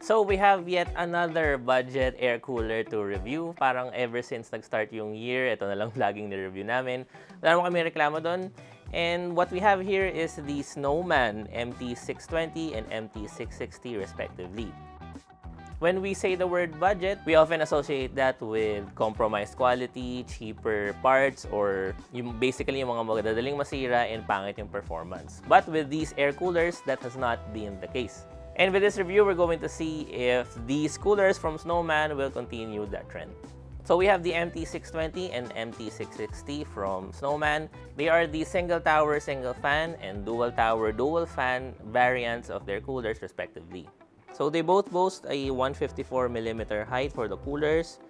So we have yet another budget air cooler to review. Parang ever since nag-start yung year, ito na lang laging ni-review namin. Wala naman kami reklamo doon. And what we have here is the Snowman MT620 and MT660 respectively. When we say the word budget, we often associate that with compromised quality, cheaper parts, or basically yung mga magdadaling masira and pangit yung performance. But with these air coolers, that has not been the case. And with this review, we're going to see if these coolers from Snowman will continue that trend. So we have the MT620 and MT660 from Snowman. They are the single tower, single fan, and dual tower, dual fan variants of their coolers respectively. So they both boast a 154mm height for the coolers.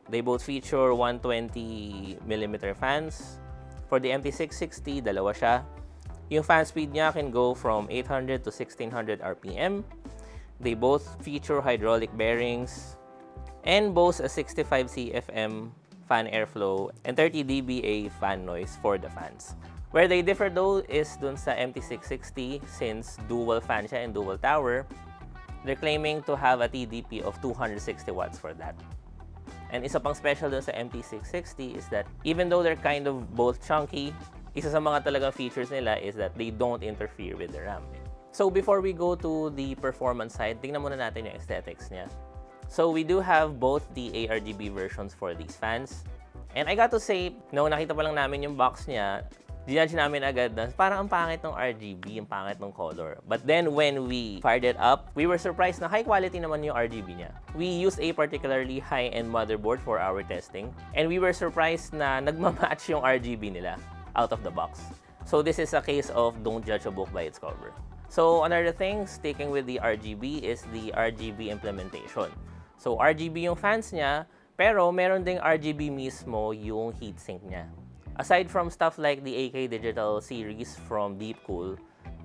They both feature 120mm fans. For the MT660, dalawa siya. Yung fan speed niya can go from 800 to 1600 RPM. They both feature hydraulic bearings and boast a 65 CFM fan airflow and 30 dBA fan noise for the fans. Where they differ though is dun sa MT660, since dual fan siya and dual tower, they're claiming to have a TDP of 260 watts for that. And isa pang special dun sa MT660 is that even though they're kind of both chunky, isa sa mga talagang features nila is that they don't interfere with the RAM. So before we go to the performance side, tingnan muna natin yung aesthetics niya. So we do have both the ARGB versions for these fans. And I got to say, nung nakita pa lang namin yung box niya, ginudge namin agad na parang ang pangit ng RGB, ang pangit ng color. But then when we fired it up, we were surprised na high quality naman yung RGB niya. We used a particularly high-end motherboard for our testing. And we were surprised na nagmamatch yung RGB nila out of the box. So this is a case of don't judge a book by its cover. So another thing, sticking with the RGB, is the RGB implementation. So RGB yung fans niya, pero meron ding RGB mismo yung heatsink niya. Aside from stuff like the AK Digital series from Deepcool,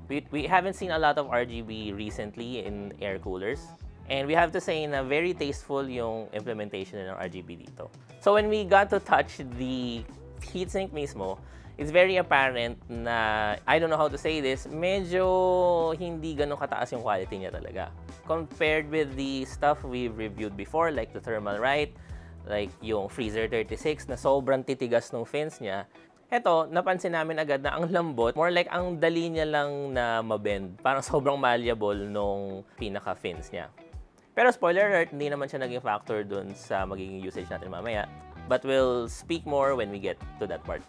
we haven't seen a lot of RGB recently in air coolers. And we have to say na very tasteful yung implementation ng RGB dito. So when we got to touch the heatsink mismo, it's very apparent na, I don't know how to say this, medyo hindi ganun kataas yung quality niya talaga. Compared with the stuff we've reviewed before, like the Thermalright, like yung Freezer 36 na sobrang titigas ng fins niya, eto, napansin namin agad na ang lambot, more like ang dali niya lang na mabend. Parang sobrang malleable nung pinaka-fins niya. Pero spoiler alert, hindi naman siya naging factor dun sa magiging usage natin mamaya. But we'll speak more when we get to that part.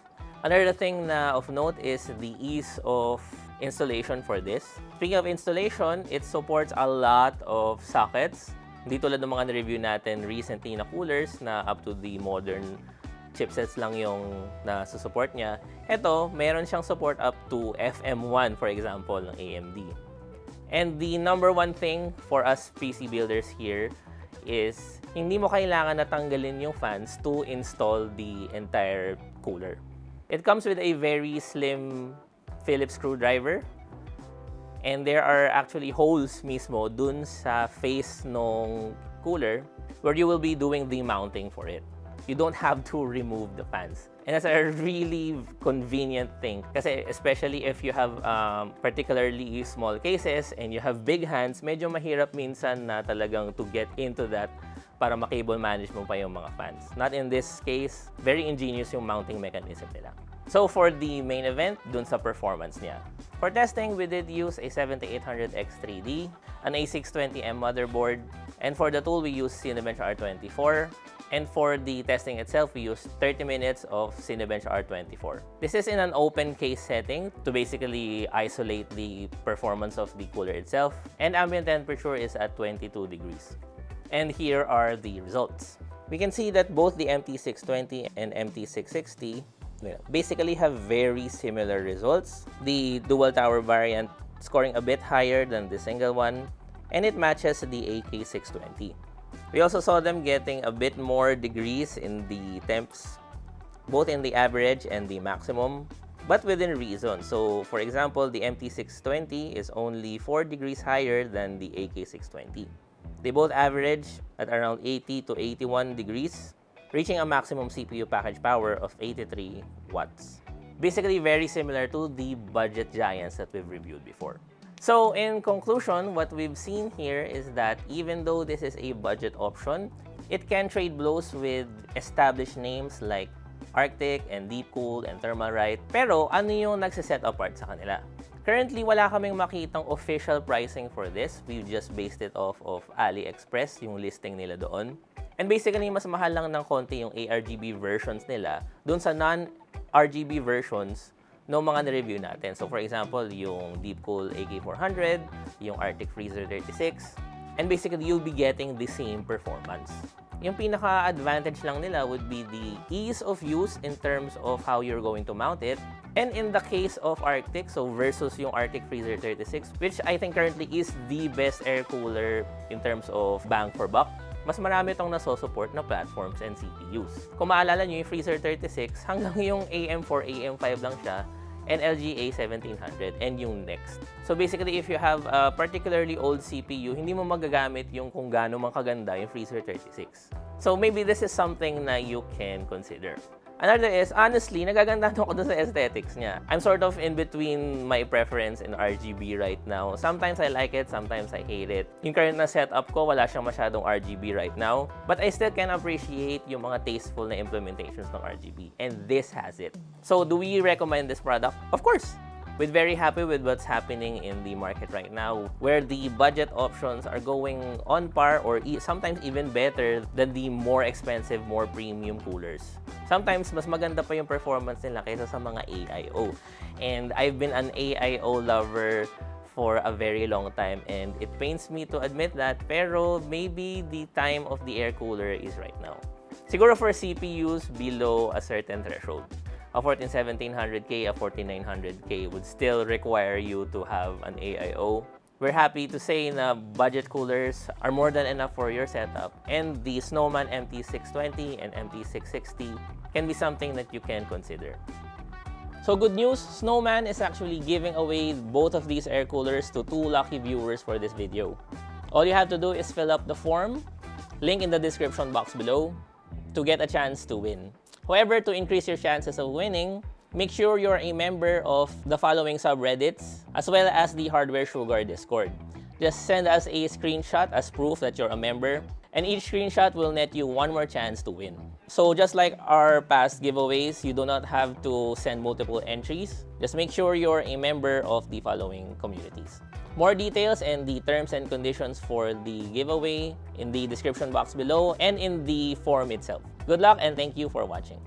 Another thing na of note is the ease of installation for this. Speaking of installation, it supports a lot of sockets. Hindi tulad ng mga na-review natin recently na coolers na up to the modern chipsets lang yung nasusupport niya. Ito, meron siyang support up to FM1, for example, ng AMD. And the number one thing for us PC builders here is hindi mo kailangan natanggalin yung fans to install the entire cooler. It comes with a very slim Phillips screwdriver. And there are actually holes mismo dun sa face ng cooler where you will be doing the mounting for it. You don't have to remove the fans. And that's a really convenient thing. Kasi especially if you have particularly small cases and you have big hands, medyo mahirap minsan na talagang to get into that para makable manage mo pa yung mga fans. Not in this case, very ingenious yung mounting mechanism nila. So for the main event, dun sa performance niya. For testing, we did use a 7800X3D, an A620M motherboard, and for the tool, we used Cinebench R24. And for the testing itself, we used 30 minutes of Cinebench R24. This is in an open case setting to basically isolate the performance of the cooler itself. And ambient temperature is at 22 degrees. And here are the results. We can see that both the MT620 and MT660 basically have very similar results. The dual tower variant scoring a bit higher than the single one, and it matches the AK620. We also saw them getting a bit more degrees in the temps, both in the average and the maximum, but within reason. So for example, the MT620 is only 4 degrees higher than the AK620. They both average at around 80 to 81 degrees, reaching a maximum CPU package power of 83 watts. Basically very similar to the budget giants that we've reviewed before. So in conclusion, what we've seen here is that even though this is a budget option, it can trade blows with established names like Arctic and Deepcool and Thermalright. Pero ano yung nagsiset apart sa kanila? Currently, wala kaming makitang official pricing for this. We've just based it off of AliExpress, yung listing nila doon. And basically, mas mahal lang ng konti yung ARGB versions nila dun sa non-RGB versions ng mga na-review natin. So for example, yung Deepcool AK400, yung Arctic Freezer 36, and basically, you'll be getting the same performance. Yung pinaka-advantage lang nila would be the ease of use in terms of how you're going to mount it. And in the case of Arctic, so versus yung Arctic Freezer 36, which I think currently is the best air cooler in terms of bang for buck, mas marami itong nasosupport na platforms and CPUs. Kung maalala nyo, yung Freezer 36, hanggang yung AM4, AM5 lang siya, and LGA 1700 and yung next. So basically, if you have a particularly old CPU, hindi mo magagamit yung kung gaano man kaganda yung Freezer 36. So maybe this is something na you can consider. Another is, honestly, nagagandahan ako dun sa aesthetics niya. I'm sort of in between my preference in RGB right now. Sometimes I like it, sometimes I hate it. Yung current na setup ko, wala siyang masyadong RGB right now. But I still can appreciate yung mga tasteful na implementations ng RGB. And this has it. So, do we recommend this product? Of course! We're very happy with what's happening in the market right now, where the budget options are going on par or sometimes even better than the more expensive, more premium coolers. Sometimes, mas maganda pa yung performance nila kaysa sa mga AIO. And I've been an AIO lover for a very long time, and it pains me to admit that, pero maybe the time of the air cooler is right now. Siguro for CPUs below a certain threshold. A 14700K, a 4900K would still require you to have an AIO. We're happy to say na budget coolers are more than enough for your setup, and the Snowman MT620 and MT660 can be something that you can consider. So good news, Snowman is actually giving away both of these air coolers to 2 lucky viewers for this video. All you have to do is fill up the form, link in the description box below, to get a chance to win. However, to increase your chances of winning, make sure you're a member of the following subreddits, as well as the Hardware Sugar Discord. Just send us a screenshot as proof that you're a member, and each screenshot will net you 1 more chance to win. So just like our past giveaways, you do not have to send multiple entries. Just make sure you're a member of the following communities. More details and the terms and conditions for the giveaway in the description box below and in the form itself. Good luck and thank you for watching.